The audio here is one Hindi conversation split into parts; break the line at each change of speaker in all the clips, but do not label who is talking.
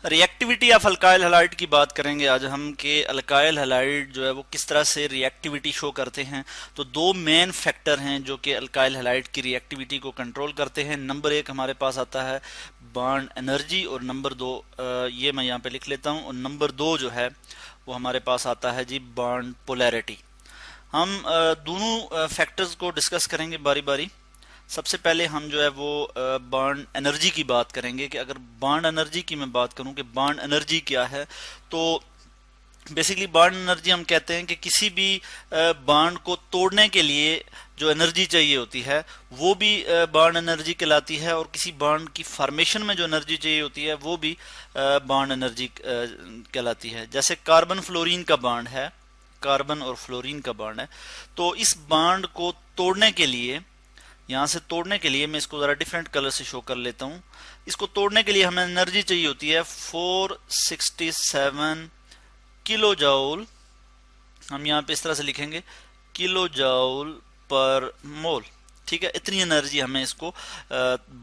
रिएक्टिविटी ऑफ अल्काइल हैलाइड की बात करेंगे आज हम कि अल्काइल हैलाइड जो है वो किस तरह से रिएक्टिविटी शो करते हैं। तो दो मेन फैक्टर हैं जो कि अल्काइल हैलाइड की रिएक्टिविटी को कंट्रोल करते हैं। नंबर एक हमारे पास आता है बॉन्ड एनर्जी, और नंबर दो ये मैं यहाँ पे लिख लेता हूँ, और नंबर दो जो है वो हमारे पास आता है जी बॉन्ड पोलैरिटी। हम दोनों फैक्टर्स को डिस्कस करेंगे बारी बारी। सबसे पहले हम जो है वो बॉन्ड एनर्जी की बात करेंगे कि अगर बॉन्ड एनर्जी की मैं बात करूं कि बॉन्ड एनर्जी क्या है, तो बेसिकली बॉन्ड एनर्जी हम कहते हैं कि किसी भी बॉन्ड को तोड़ने के लिए जो एनर्जी चाहिए होती है वो भी बॉन्ड एनर्जी कहलाती है, और किसी बॉन्ड की फॉर्मेशन में जो एनर्जी चाहिए होती है वो भी बॉन्ड एनर्जी कहलाती है। जैसे कार्बन फ्लोरीन का बॉन्ड है, कार्बन और फ्लोरीन का बॉन्ड है, तो इस बॉन्ड को तोड़ने के लिए, यहाँ से तोड़ने के लिए मैं इसको ज़रा डिफरेंट कलर से शो कर लेता हूँ। इसको तोड़ने के लिए हमें एनर्जी चाहिए होती है 467 किलो जाउल। हम यहाँ पे इस तरह से लिखेंगे किलो जाउल पर मोल। ठीक है, इतनी एनर्जी हमें इसको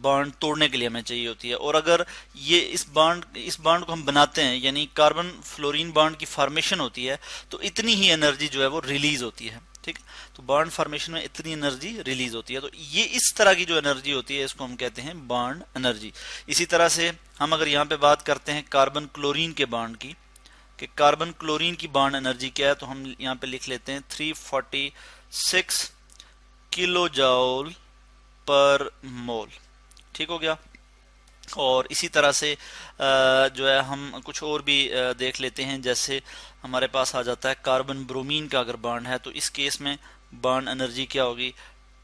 बॉन्ड तोड़ने के लिए हमें चाहिए होती है। और अगर ये इस बॉन्ड को हम बनाते हैं, यानी कार्बन फ्लोरीन बॉन्ड की फॉर्मेशन होती है, तो इतनी ही एनर्जी जो है वो रिलीज होती है। ठीक है, तो बॉन्ड फॉर्मेशन में इतनी एनर्जी रिलीज होती है। तो ये इस तरह की जो एनर्जी होती है इसको हम कहते हैं बॉन्ड एनर्जी। इसी तरह से हम अगर यहाँ पे बात करते हैं कार्बन क्लोरीन के बॉन्ड की, कि कार्बन क्लोरीन की बॉन्ड एनर्जी क्या है, तो हम यहाँ पे लिख लेते हैं 346 किलो जाउल पर मोल। ठीक हो गया। और इसी तरह से जो है हम कुछ और भी देख लेते हैं। जैसे हमारे पास आ जाता है कार्बन ब्रोमीन का अगर बॉन्ड है, तो इस केस में बॉन्ड एनर्जी क्या होगी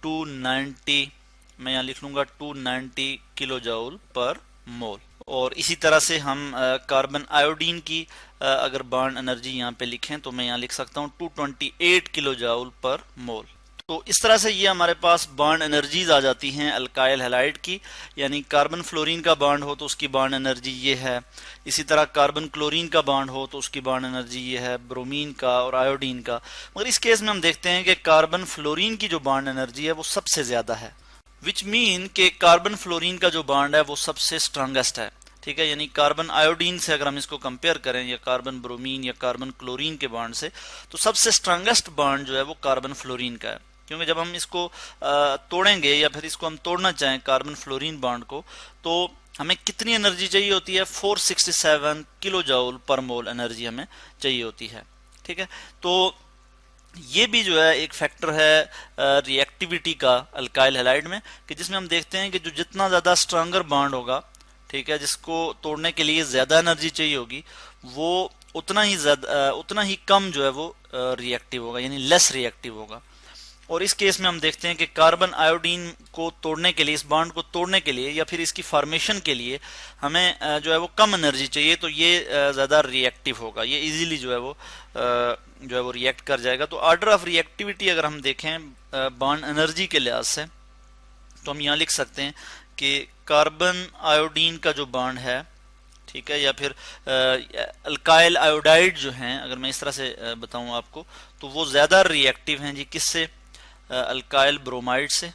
290, मैं यहाँ लिख लूंगा 290 किलो जाउल पर मोल। और इसी तरह से हम कार्बन आयोडीन की अगर बॉन्ड एनर्जी यहाँ पे लिखें तो मैं यहाँ लिख सकता हूँ 228 किलो जाउल पर मोल। तो इस तरह से ये हमारे पास बॉन्ड एनर्जीज आ जाती हैं अल्काइल हैलाइड की। यानी कार्बन फ्लोरीन का बॉन्ड हो तो उसकी बॉन्ड एनर्जी ये है, इसी तरह कार्बन क्लोरीन का बॉन्ड हो तो उसकी बॉन्ड एनर्जी ये है, ब्रोमीन का और आयोडीन का। मगर इस केस में हम देखते हैं कि कार्बन फ्लोरीन की जो बॉन्ड एनर्जी है वो सबसे ज्यादा है, विच मीन कि कार्बन फ्लोरीन का जो बॉन्ड है वो सबसे स्ट्रांगेस्ट है। ठीक है, यानी कार्बन आयोडीन से अगर हम इसको कंपेयर करें, या कार्बन ब्रोमीन या कार्बन क्लोरीन के बॉन्ड से, तो सबसे स्ट्रांगेस्ट बॉन्ड जो है वो कार्बन फ्लोरीन का है। क्योंकि जब हम इसको तोड़ेंगे या फिर इसको हम तोड़ना चाहें कार्बन फ्लोरीन बॉन्ड को, तो हमें कितनी एनर्जी चाहिए होती है 467 किलो जाउल पर मोल एनर्जी हमें चाहिए होती है। ठीक है, तो ये भी जो है एक फैक्टर है रिएक्टिविटी का अल्काइल हैलाइड में, कि जिसमें हम देखते हैं कि जो जितना ज़्यादा स्ट्रांगर बॉन्ड होगा, ठीक है, जिसको तोड़ने के लिए ज़्यादा एनर्जी चाहिए होगी, वो उतना ही कम जो है वो रिएक्टिव होगा, यानी लेस रिएक्टिव होगा। और इस केस में हम देखते हैं कि कार्बन आयोडीन को तोड़ने के लिए, इस बॉन्ड को तोड़ने के लिए या फिर इसकी फॉर्मेशन के लिए हमें जो है वो कम एनर्जी चाहिए, तो ये ज़्यादा रिएक्टिव होगा, ये इजीली जो है वो रिएक्ट कर जाएगा। तो ऑर्डर ऑफ रिएक्टिविटी अगर हम देखें बॉन्ड एनर्जी के लिहाज से, तो हम यहाँ लिख सकते हैं कि कार्बन आयोडीन का जो बॉन्ड है, ठीक है, या फिर अल्काइल आयोडाइड जो हैं, अगर मैं इस तरह से बताऊं आपको, तो वो ज़्यादा रिएक्टिव हैं जी किससे, अल्काइल ब्रोमाइड से।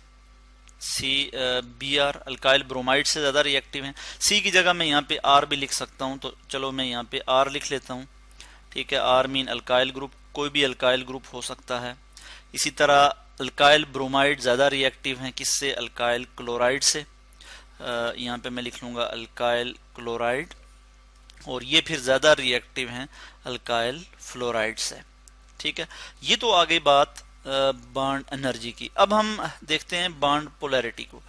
CBr अल्काइल ब्रोमाइड से ज़्यादा रिएक्टिव हैं। C की जगह मैं यहाँ पे R भी लिख सकता हूँ, तो चलो मैं यहाँ पे R लिख लेता हूँ। ठीक है, R मीन अल्काइल ग्रुप, कोई भी अल्काइल ग्रुप हो सकता है। इसी तरह अल्काइल ब्रोमाइड ज़्यादा रिएक्टिव हैं किससे, अल्काइल क्लोराइड से। यहाँ पे मैं लिख लूँगा अल्काइल क्लोराइड, और ये फिर ज़्यादा रिएक्टिव हैं अल्काइल फ्लोराइड से। ठीक है, ये तो आ गई बात बॉन्ड एनर्जी की। अब हम देखते हैं बॉन्ड पोलैरिटी को,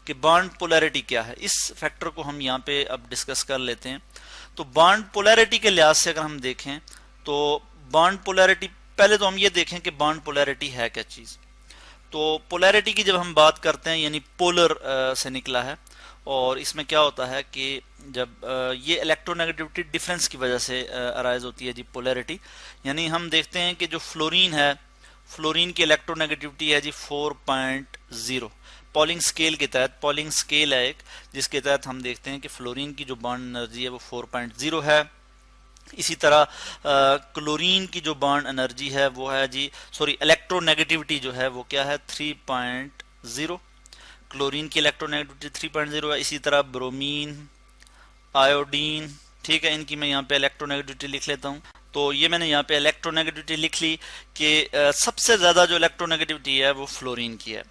कि बॉन्ड पोलैरिटी क्या है। इस फैक्टर को हम यहाँ पे अब डिस्कस कर लेते हैं। तो बॉन्ड पोलैरिटी के लिहाज से अगर हम देखें, तो बॉन्ड पोलैरिटी, पहले तो हम ये देखें कि बॉन्ड पोलैरिटी है क्या चीज़। तो पोलैरिटी की जब हम बात करते हैं, यानी पोलर से निकला है, और इसमें क्या होता है कि जब ये इलेक्ट्रोनेगेटिविटी डिफरेंस की वजह से अराइज होती है जी पोलैरिटी। यानी हम देखते हैं कि जो फ्लोरीन है, फ्लोरीन की इलेक्ट्रोनेगेटिविटी है जी 4.0 पॉलिंग स्केल के तहत। पॉलिंग स्केल है एक, जिसके तहत हम देखते हैं कि फ्लोरीन की जो बॉन्ड एनर्जी है वो 4.0 है। इसी तरह क्लोरीन की जो बॉन्ड एनर्जी है वो है जी, सॉरी, इलेक्ट्रोनेगेटिविटी जो है वो क्या है 3.0। क्लोरीन की इलेक्ट्रोनेगेटिविटी 3.0 है। इसी तरह ब्रोमीन, आयोडीन, ठीक है, इनकी मैं यहाँ पे इलेक्ट्रोनेगेटिविटी लिख लेता हूँ। तो ये मैंने यहाँ पे इलेक्ट्रोनेगेटिविटी लिख ली कि सबसे ज़्यादा जो इलेक्ट्रोनेगेटिविटी है वो फ्लोरीन की है।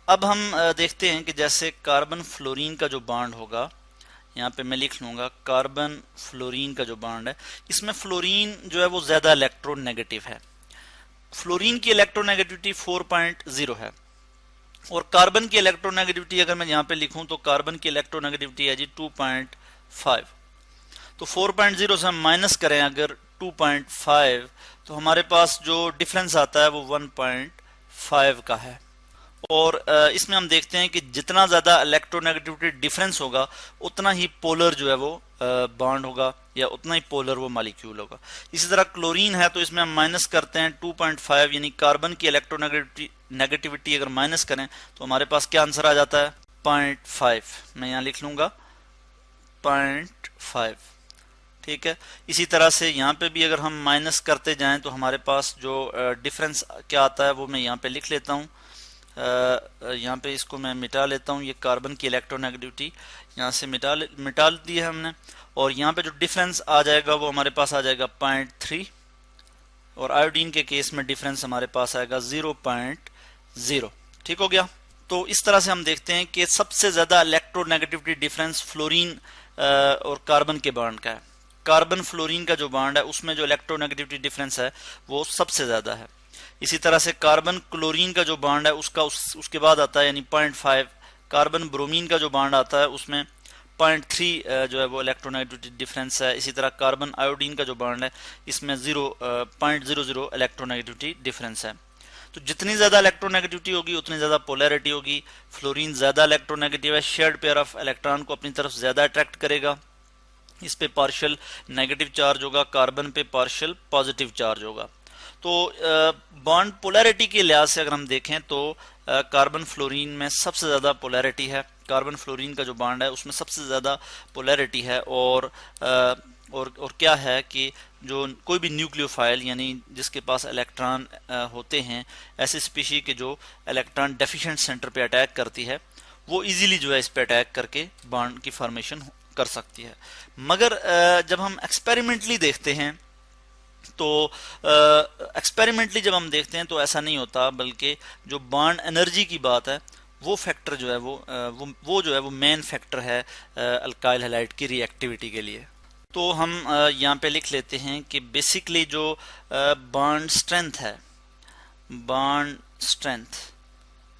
अब हम देखते हैं कि जैसे कार्बन फ्लोरीन का जो बॉन्ड होगा, यहाँ पे मैं लिख लूँगा कार्बन फ्लोरीन का जो बॉन्ड है, इसमें फ्लोरीन जो है वो ज़्यादा इलेक्ट्रोनेगेटिव है। फ्लोरीन की इलेक्ट्रोनेगेटिविटी 4.0 है और कार्बन की इलेक्ट्रोनेगेटिविटी अगर मैं यहाँ पे लिखूँ तो कार्बन की इलेक्ट्रोनेगेटिविटी है जी 2.5। तो 4.0 से हम माइनस करें अगर 2.5 तो हमारे पास जो डिफरेंस आता है वो 1.5 का है। और इसमें हम देखते हैं कि जितना ज़्यादा इलेक्ट्रोनेगेटिविटी डिफरेंस होगा उतना ही पोलर जो है वो बॉन्ड होगा या उतना ही पोलर वो मॉलिक्यूल होगा। इसी तरह क्लोरीन है तो इसमें हम माइनस करते हैं 2.5, यानी कार्बन की इलेक्ट्रोनेगेटिविटी अगर माइनस करें तो हमारे पास क्या आंसर आ जाता है 0.5। मैं यहाँ लिख लूँगा 0.5। ठीक है, इसी तरह से यहाँ पे भी अगर हम माइनस करते जाएं तो हमारे पास जो डिफरेंस क्या आता है वो मैं यहाँ पे लिख लेता हूँ। यहाँ पे इसको मैं मिटा लेता हूँ, ये कार्बन की इलेक्ट्रोनेगेटिविटी यहाँ से मिटा दी है हमने। और यहाँ पे जो डिफरेंस आ जाएगा वो हमारे पास आ जाएगा 0.3 और आयोडीन के केस में डिफरेंस हमारे पास आएगा 0.0। ठीक हो गया। तो इस तरह से हम देखते हैं कि सबसे ज़्यादा इलेक्ट्रोनेगेटिविटी डिफरेंस फ्लोरीन और कार्बन के बॉन्ड का है। कार्बन फ्लोरीन का जो बॉन्ड है उसमें जो इलेक्ट्रोनेगेटिविटी डिफरेंस है वो सबसे ज़्यादा है। इसी तरह से कार्बन क्लोरीन का जो बॉन्ड है उसका उसके बाद आता है यानी 0.5। कार्बन ब्रोमीन का जो बॉन्ड आता है उसमें 0.3 जो है वो इलेक्ट्रोनेगेटिविटी डिफरेंस है। इसी तरह कार्बन आयोडीन का जो बॉन्ड है इसमें 0.00 इलेक्ट्रोनेगेटिविटी डिफरेंस है। तो जितनी ज़्यादा इलेक्ट्रोनेगेटिविटी होगी उतनी ज़्यादा पोलैरिटी होगी। फ्लोरीन ज़्यादा इलेक्ट्रोनेगेटिव है, शेयर्ड पेयर ऑफ इलेक्ट्रॉन को अपनी तरफ ज़्यादा अट्रैक्ट करेगा, इस पे पार्शियल नेगेटिव चार्ज होगा, कार्बन पे पार्शियल पॉजिटिव चार्ज होगा। तो बॉन्ड पोलैरिटी के लिहाज से अगर हम देखें तो कार्बन फ्लोरीन में सबसे ज़्यादा पोलैरिटी है। कार्बन फ्लोरीन का जो बॉन्ड है उसमें सबसे ज़्यादा पोलैरिटी है। और क्या है कि जो कोई भी न्यूक्लियोफाइल यानी जिसके पास इलेक्ट्रॉन होते हैं, ऐसे स्पीशी के जो इलेक्ट्रॉन डेफिशिएंट सेंटर पे अटैक करती है वो इजीली जो है इस पे अटैक करके बॉन्ड की फॉर्मेशन कर सकती है। मगर जब हम एक्सपेरिमेंटली देखते हैं तो एक्सपेरिमेंटली जब हम देखते हैं तो ऐसा नहीं होता, बल्कि जो बॉन्ड एनर्जी की बात है वो फैक्टर जो है वो जो है वो मेन फैक्टर है अल्काइल हैलाइड की रिएक्टिविटी के लिए। तो हम यहाँ पे लिख लेते हैं कि बेसिकली जो बॉन्ड स्ट्रेंथ है, बॉन्ड स्ट्रेंथ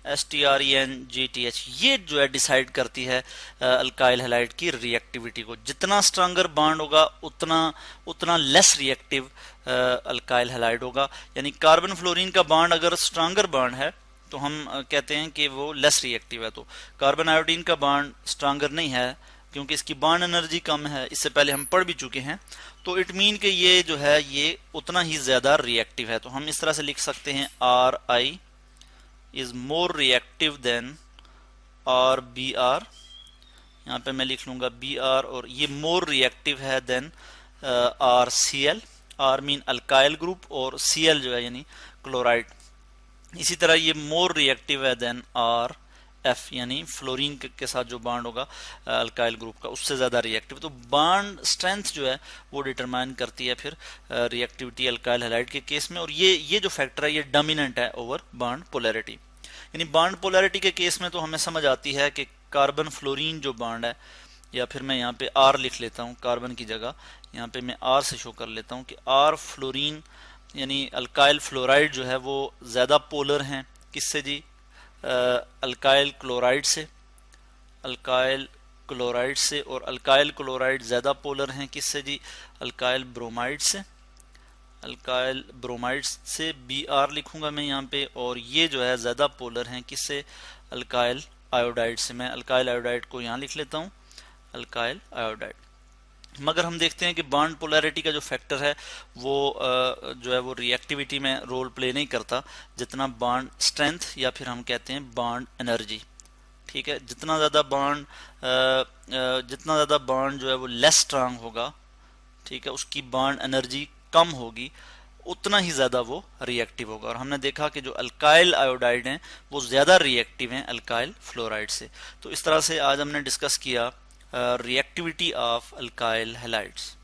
STRENGTH, ये जो है डिसाइड करती है अल्काइल हैलाइड की रिएक्टिविटी को। जितना स्ट्रांगर बॉन्ड होगा उतना लेस रिएक्टिव अल्काइल हैलाइड होगा। यानी कार्बन फ्लोरीन का बॉन्ड अगर स्ट्रांगर बॉन्ड है तो हम कहते हैं कि वो लेस रिएक्टिव है। तो कार्बन आयोडीन का बॉन्ड स्ट्रांगर नहीं है क्योंकि इसकी बॉन्ड एनर्जी कम है, इससे पहले हम पढ़ भी चुके हैं। तो इट मीन कि ये जो है ये उतना ही ज़्यादा रिएक्टिव है। तो हम इस तरह से लिख सकते हैं RI is more reactive than BR। यहाँ पे मैं लिख लूँगा BR और ये more reactive है than RCl। R mean alkyl group और Cl जो है यानी क्लोराइड। इसी तरह ये more reactive है than RF यानी फ्लोरीन के साथ जो बॉन्ड होगा अल्काइल ग्रुप का, उससे ज़्यादा रिएक्टिव। तो बॉन्ड स्ट्रेंथ जो है वो डिटरमाइन करती है फिर रिएक्टिविटी अल्काइल हैलाइड के केस में। और ये जो फैक्टर है ये डोमिनेंट है ओवर बॉन्ड पोलैरिटी। यानी बॉन्ड पोलैरिटी के केस में तो हमें समझ आती है कि कार्बन फ्लोरीन जो बॉन्ड है, या फिर मैं यहाँ पे R लिख लेता हूँ कार्बन की जगह, यहाँ पे मैं R से शो कर लेता हूँ कि R फ्लोरीन यानी अल्काइल फ्लोराइड जो है वो ज़्यादा पोलर हैं। किससे जी? अल्काइल क्लोराइड से। अल्काइल क्लोराइड से। और अल्काइल क्लोराइड ज़्यादा पोलर हैं किससे जी? अल्काइल ब्रोमाइड से। अल्काइल ब्रोमाइड से Br लिखूंगा मैं यहाँ पे। और ये जो है ज़्यादा पोलर हैं किससे? अल्काइल आयोडाइड से। मैं अल्काइल आयोडाइड को यहाँ लिख लेता हूँ, अल्काइल आयोडाइड। मगर हम देखते हैं कि बॉन्ड पोलैरिटी का जो फैक्टर है वो जो है वो रिएक्टिविटी में रोल प्ले नहीं करता जितना बॉन्ड स्ट्रेंथ या फिर हम कहते हैं बॉन्ड एनर्जी। ठीक है, जितना ज़्यादा बॉन्ड जो है वो लेस स्ट्रांग होगा, ठीक है, उसकी बॉन्ड एनर्जी कम होगी, उतना ही ज़्यादा वो रिएक्टिव होगा। और हमने देखा कि जो अल्काइल आयोडाइड हैं वो ज़्यादा रिएक्टिव हैं अल्काइल फ्लोराइड से। तो इस तरह से आज हमने डिस्कस किया रिएक्टिविटी ऑफ अल्काइल हैलाइड्स।